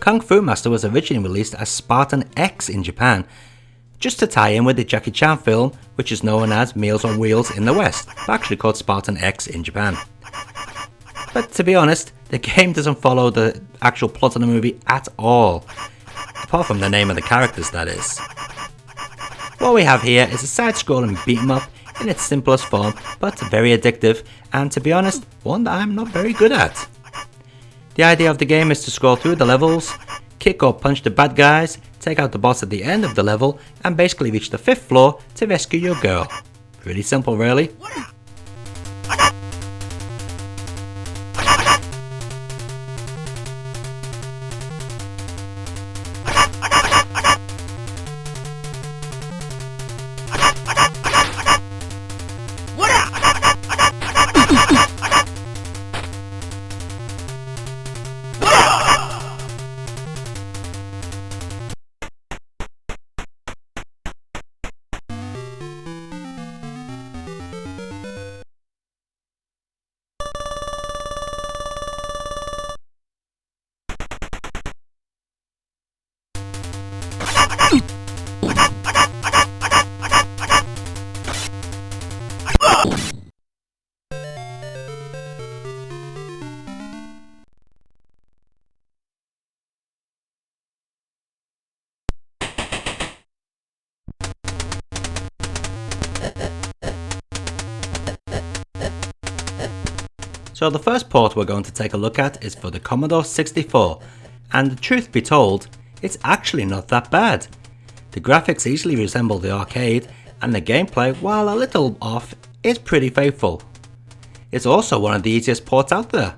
Kung Fu Master was originally released as Spartan X in Japan, just to tie in with the Jackie Chan film, which is known as Meals on Wheels in the West, but actually called Spartan X in Japan. But to be honest, the game doesn't follow the actual plot of the movie at all, apart from the name of the characters, that is. What we have here is a side-scrolling beat-em-up in its simplest form, but very addictive, and to be honest, one that I'm not very good at. The idea of the game is to scroll through the levels, kick or punch the bad guys, take out the boss at the end of the level, and basically reach the 5th floor to rescue your girl. Pretty simple, really. So the first port we're going to take a look at is for the Commodore 64, and the truth be told, it's actually not that bad. The graphics easily resemble the arcade, and the gameplay, while a little off, is pretty faithful. It's also one of the easiest ports out there.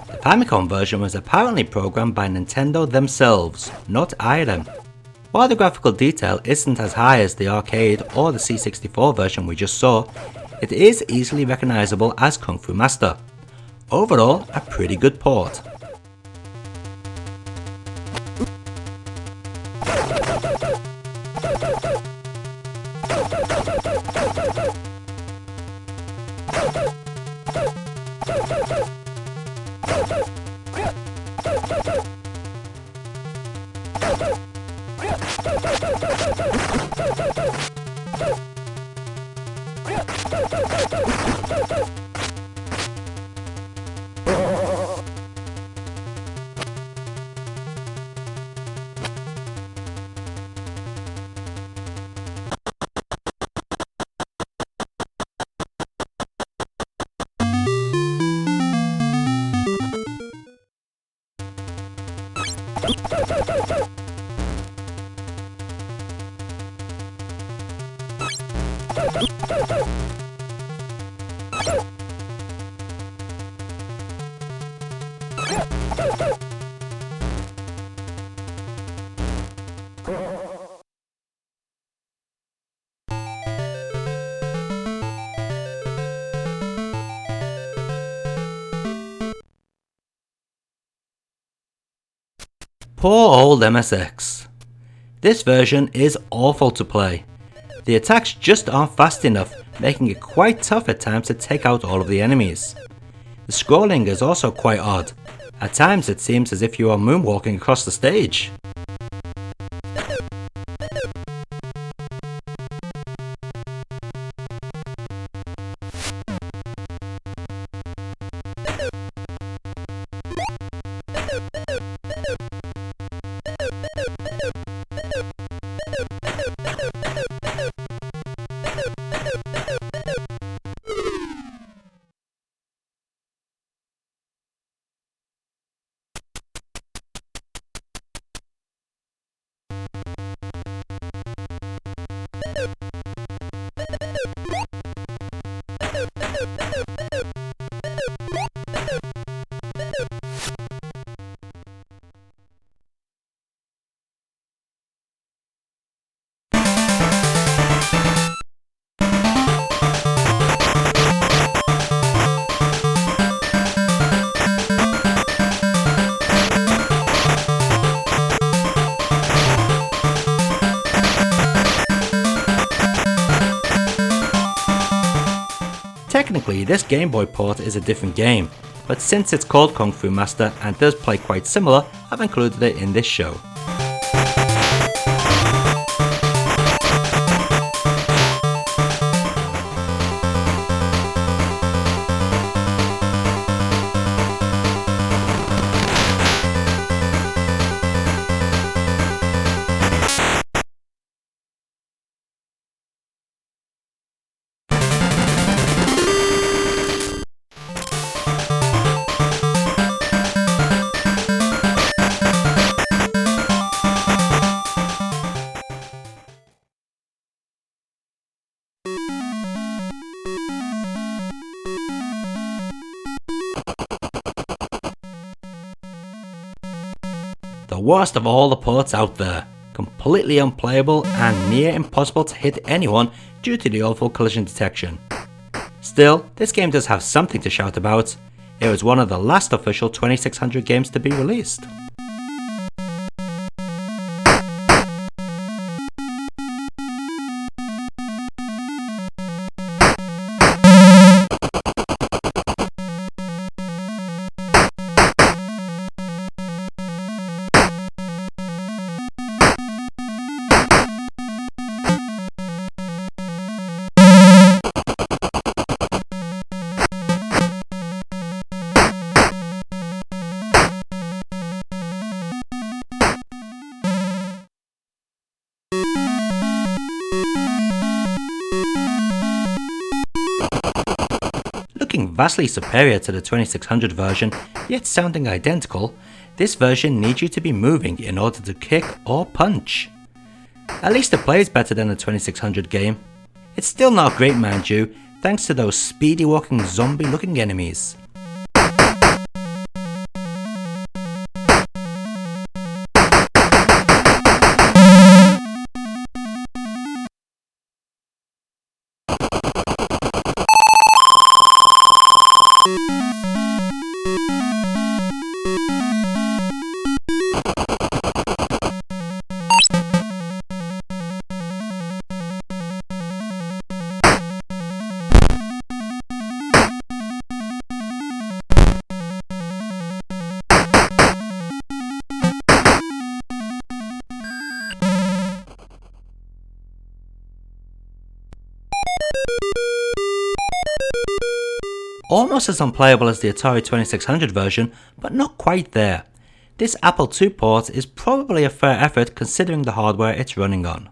The Famicom version was apparently programmed by Nintendo themselves, not Irem. While the graphical detail isn't as high as the arcade or the C64 version we just saw, it is easily recognizable as Kung Fu Master. Overall, a pretty good port. Poor old MSX. This version is awful to play. The attacks just aren't fast enough, making it quite tough at times to take out all of the enemies. The scrolling is also quite odd. At times it seems as if you are moonwalking across the stage. Technically, this Game Boy port is a different game, but since it's called Kung Fu Master and does play quite similar, I've included it in this show. The worst of all the ports out there, completely unplayable and near impossible to hit anyone due to the awful collision detection. Still, this game does have something to shout about. It was one of the last official 2600 games to be released. Looking vastly superior to the 2600 version, yet sounding identical, this version needs you to be moving in order to kick or punch. At least it plays better than the 2600 game. It's still not great, mind you, thanks to those speedy walking zombie looking enemies. Almost as unplayable as the Atari 2600 version, but not quite there. This Apple II port is probably a fair effort considering the hardware it's running on.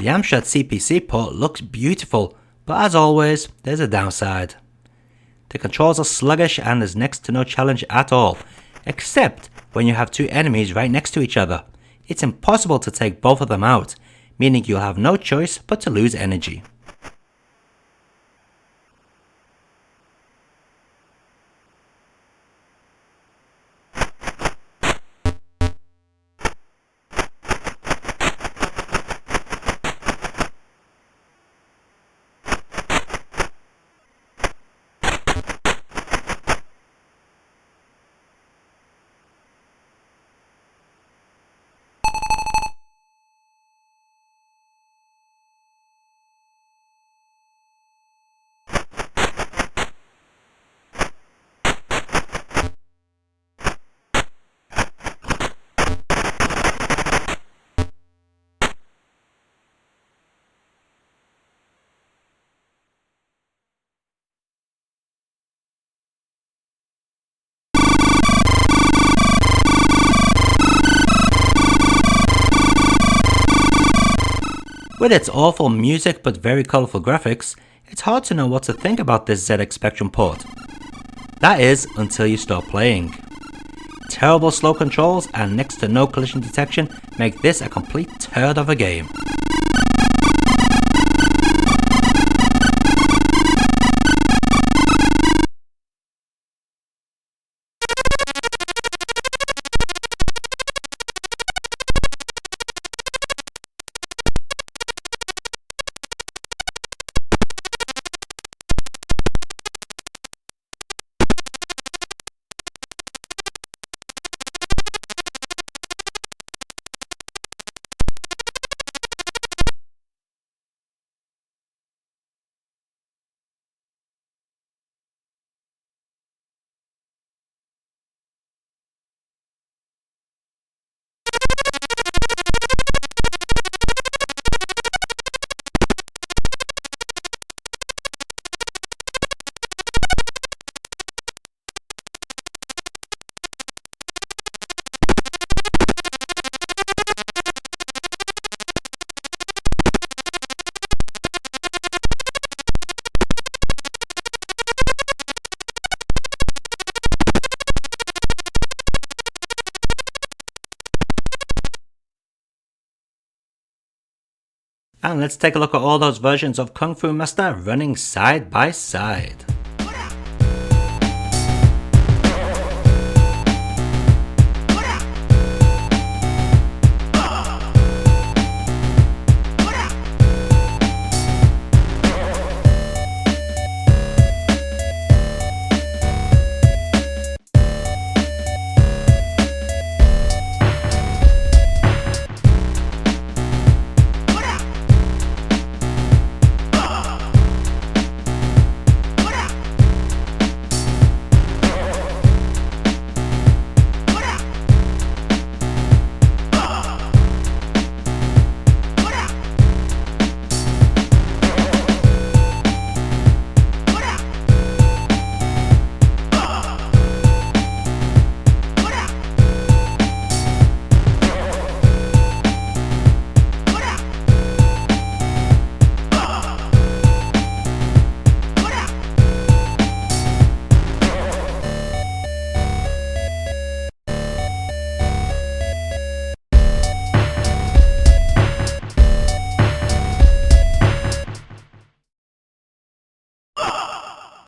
The Amstrad CPC port looks beautiful, but as always, there's a downside. The controls are sluggish and there's next to no challenge at all, except when you have two enemies right next to each other. It's impossible to take both of them out, meaning you'll have no choice but to lose energy. With its awful music but very colourful graphics, it's hard to know what to think about this ZX Spectrum port. That is, until you start playing. Terrible slow controls and next to no collision detection make this a complete turd of a game. And let's take a look at all those versions of Kung Fu Master running side by side.